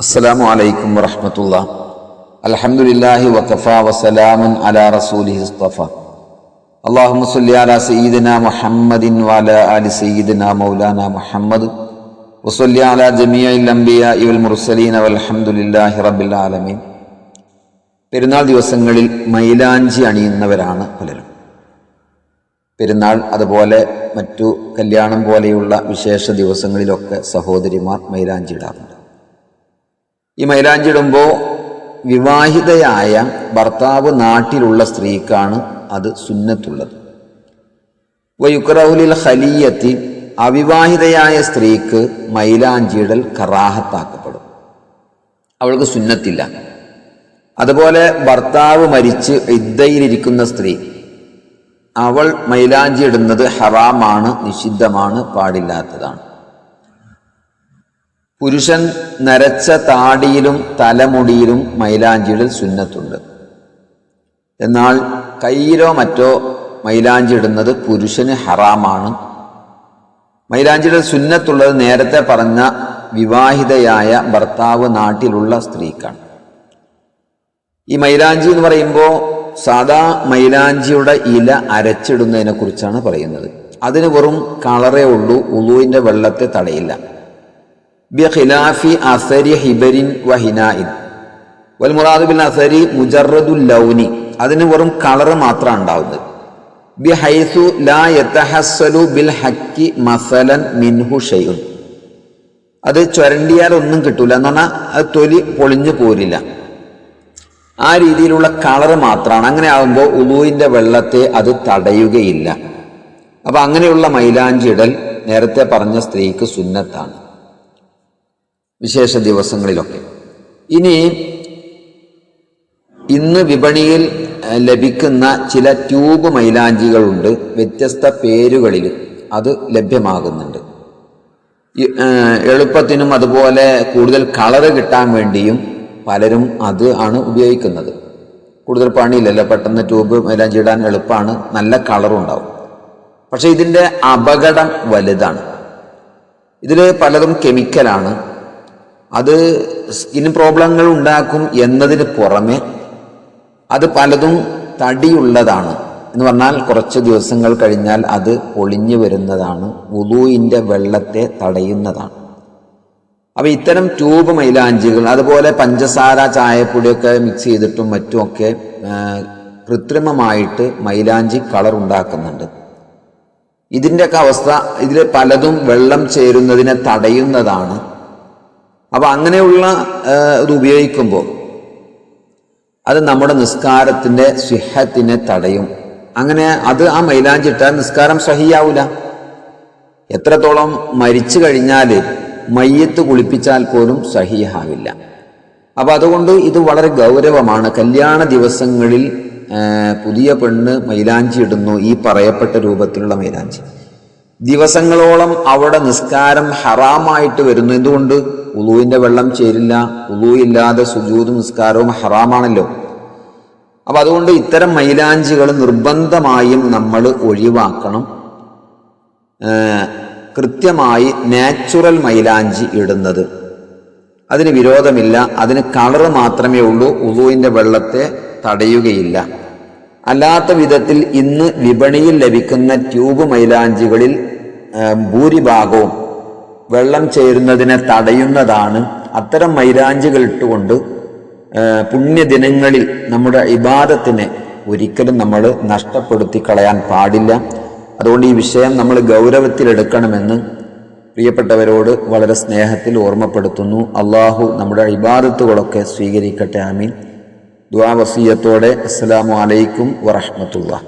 അസ്സലാമു അലൈക്കും വറഹ്മത്തുള്ളാഹി. അൽഹംദുലില്ലാഹി വഖഫാ വസലാമുൻ അലാ റസൂലിഹി മുസ്തഫ. അല്ലാഹുമ്മ സ്വല്ലി അലാ സയ്യിദിനാ മുഹമ്മദിൻ വഅലാ ആലി സയ്യിദിനാ മൗലാനാ മുഹമ്മദ് വസല്ലി അലാ ജമീഇൽ അംബിയാഇ വൽ മുർസലീന വൽഹംദുലില്ലാഹി റബ്ബിൽ ആലമീൻ. പെരുന്നാൾ ദിവസങ്ങളിൽ മൈലാഞ്ചി അണിയുന്നവരാണ് പലരും. പെരുന്നാൾ അതുപോലെ മറ്റു കല്യാണം പോലെയുള്ള വിശേഷ ദിവസങ്ങളിലൊക്കെ സഹോദരിമാർ മൈലാഞ്ചി ഇടാറുണ്ട്. ഈ മൈലാഞ്ചി ഇടുമ്പോൾ വിവാഹിതയായ ഭർത്താവ് നാട്ടിലുള്ള സ്ത്രീക്കാണ് അത് സുന്നത്തുള്ളത്. വയുക്റഹുലിൽ ഖലിയത്തി, അവിവാഹിതയായ സ്ത്രീക്ക് മൈലാഞ്ചിയിടൽ കറാഹത്താക്കപ്പെടും, അവൾക്ക് സുന്നത്തില്ല. അതുപോലെ ഭർത്താവ് മരിച്ച് ഇദ്ദയിലിരിക്കുന്ന സ്ത്രീ, അവൾ മൈലാഞ്ചി ഇടുന്നത് ഹറാമാണ്, നിഷിദ്ധമാണ്, പാടില്ലാത്തതാണ്. പുരുഷൻ നരച്ച താടിയിലും തലമുടിയിലും മൈലാഞ്ചിയിടൽ സുന്നത്തുണ്ട്. എന്നാൽ കയ്യിലോ മറ്റോ മൈലാഞ്ചി ഇടുന്നത് പുരുഷന് ഹറാമാണ്. മൈലാഞ്ചിയിടൽ സുന്നത്തുള്ളത് നേരത്തെ പറഞ്ഞ വിവാഹിതയായ ഭർത്താവ് നാട്ടിലുള്ള സ്ത്രീക്കാണ്. ഈ മൈലാഞ്ചി എന്ന് പറയുമ്പോൾ സാധാ മൈലാഞ്ചിയുടെ ഇല അരച്ചിടുന്നതിനെ കുറിച്ചാണ് പറയുന്നത്. അതിന് വെറും കളറേ ഉള്ളൂ, ഉളൂവിൻ്റെ വെള്ളത്തെ തടയില്ല. ബിഖിലാഫി അസരി ഹിബരിൻ വഹിനായിൻ വൽ മുറാദു ബിൽ അസരി മുജറദുൽ ലൗനി, അതിന് വെറും കളറ് മാത്രമാണ് ഉണ്ടാവുന്നത്. ബിഹൈസു ലാ യതഹസ്സലു ബിൽ ഹക്കി മസലൻ മിൻഹു ഷൈഉൻ, അത് ചുരണ്ടിയാൽ ഒന്നും കിട്ടൂല എന്ന് പറഞ്ഞാൽ അത് തൊലി പൊളിഞ്ഞു പോരില്ല, ആ രീതിയിലുള്ള കളറ് മാത്രമാണ്. അങ്ങനെ ആകുമ്പോൾ ഉളൂവിൻ്റെ വെള്ളത്തെ അത് തടയുകയില്ല. അപ്പൊ അങ്ങനെയുള്ള മൈലാഞ്ചി ഇടൽ നേരത്തെ പറഞ്ഞ സ്ത്രീക്ക് സുന്നത്താണ് വിശേഷ ദിവസങ്ങളിലൊക്കെ. ഇന്ന് വിപണിയിൽ ലഭിക്കുന്ന ചില ട്യൂബ് മൈലാഞ്ചികളുണ്ട്, വ്യത്യസ്ത പേരുകളിൽ അത് ലഭ്യമാകുന്നുണ്ട്. എളുപ്പത്തിനും അതുപോലെ കൂടുതൽ കളറ് കിട്ടാൻ വേണ്ടിയും പലരും അത് ആണ് ഉപയോഗിക്കുന്നത്. കൂടുതൽ പണിയില്ലല്ലോ, പെട്ടെന്ന് ട്യൂബ് മൈലാഞ്ചി ഇടാൻ എളുപ്പമാണ്, നല്ല കളറും ഉണ്ടാവും. പക്ഷെ ഇതിൻ്റെ അപകടം വലുതാണ്. ഇതിൽ പലതും കെമിക്കലാണ്, അത് സ്കിൻ പ്രോബ്ലങ്ങൾ ഉണ്ടാക്കും എന്നതിന് പുറമെ അത് പലതും തടിയുള്ളതാണ്. എന്ന് പറഞ്ഞാൽ കുറച്ച് ദിവസങ്ങൾ കഴിഞ്ഞാൽ അത് പൊളിഞ്ഞു വരുന്നതാണ്, വുളൂഇൻ്റെ വെള്ളത്തെ തടയുന്നതാണ്. അപ്പോൾ ഇത്തരം ട്യൂബ് മൈലാഞ്ചികൾ, അതുപോലെ പഞ്ചസാര ചായപ്പൊടിയൊക്കെ മിക്സ് ചെയ്തിട്ടും മറ്റുമൊക്കെ കൃത്രിമമായിട്ട് മൈലാഞ്ചി കളർ ഉണ്ടാക്കുന്നുണ്ട്. ഇതിൻ്റെയൊക്കെ അവസ്ഥ, ഇതിൽ പലതും വെള്ളം ചേരുന്നതിനെ തടയുന്നതാണ്. അപ്പം അങ്ങനെയുള്ള ഇത് ഉപയോഗിക്കുമ്പോൾ അത് നമ്മുടെ നിസ്കാരത്തിൻ്റെ സിഹത്തിനെ തടയും. അങ്ങനെ അത് ആ മൈലാഞ്ചി ഇട്ടാൽ നിസ്കാരം സഹിയാവൂല. എത്രത്തോളം മരിച്ചു കഴിഞ്ഞാൽ മയ്യത്ത് കുളിപ്പിച്ചാൽ പോലും സഹിയാവില്ല. അപ്പം അതുകൊണ്ട് ഇത് വളരെ ഗൗരവമാണ്. കല്യാണ ദിവസങ്ങളിൽ പുതിയ പെണ്ണ് മൈലാഞ്ചി ഇടുന്നു, ഈ പറയപ്പെട്ട രൂപത്തിലുള്ള മൈലാഞ്ചി, ദിവസങ്ങളോളം അവിടെ നിസ്കാരം ഹറാമായിട്ട് വരുന്നു. എന്തുകൊണ്ട്? ഉളൂവിൻ്റെ വെള്ളം ചേരില്ല, ഉളൂ ഇല്ലാതെ സുജൂദും നിസ്കാരവും ഹറാമാണല്ലോ. അപ്പം അതുകൊണ്ട് ഇത്തരം മൈലാഞ്ചികൾ നിർബന്ധമായും നമ്മൾ ഒഴിവാക്കണം. കൃത്യമായി നാച്ചുറൽ മൈലാഞ്ചി ഇടുന്നത്, അതിന് വിരോധമില്ല, അതിന് കളറ് മാത്രമേ ഉള്ളൂ, ഉളൂവിൻ്റെ വെള്ളത്തെ തടയുകയില്ല. അല്ലാത്ത വിധത്തിൽ ഇന്ന് വിപണിയിൽ ലഭിക്കുന്ന ട്യൂബ് മൈലാഞ്ചികളിൽ ഭൂരിഭാഗവും വെള്ളം ചേരുന്നതിനെ തടയുന്നതാണ്. അത്തരം മൈലാഞ്ചികൾ ഇട്ടുകൊണ്ട് പുണ്യദിനങ്ങളിൽ നമ്മുടെ ഇബാദത്തിനെ ഒരിക്കലും നമ്മൾ നഷ്ടപ്പെടുത്തി കളയാൻ പാടില്ല. അതുകൊണ്ട് ഈ വിഷയം നമ്മൾ ഗൗരവത്തിലെടുക്കണമെന്ന് പ്രിയപ്പെട്ടവരോട് വളരെ സ്നേഹത്തിൽ ഓർമ്മപ്പെടുത്തുന്നു. അള്ളാഹു നമ്മുടെ ഇബാദത്തുകളൊക്കെ സ്വീകരിക്കട്ടെ. ആമീൻ. ദുആ വസിയത്തോടെ അസ്സലാമു അലൈക്കും വറഹ്മത്തുള്ളാഹി.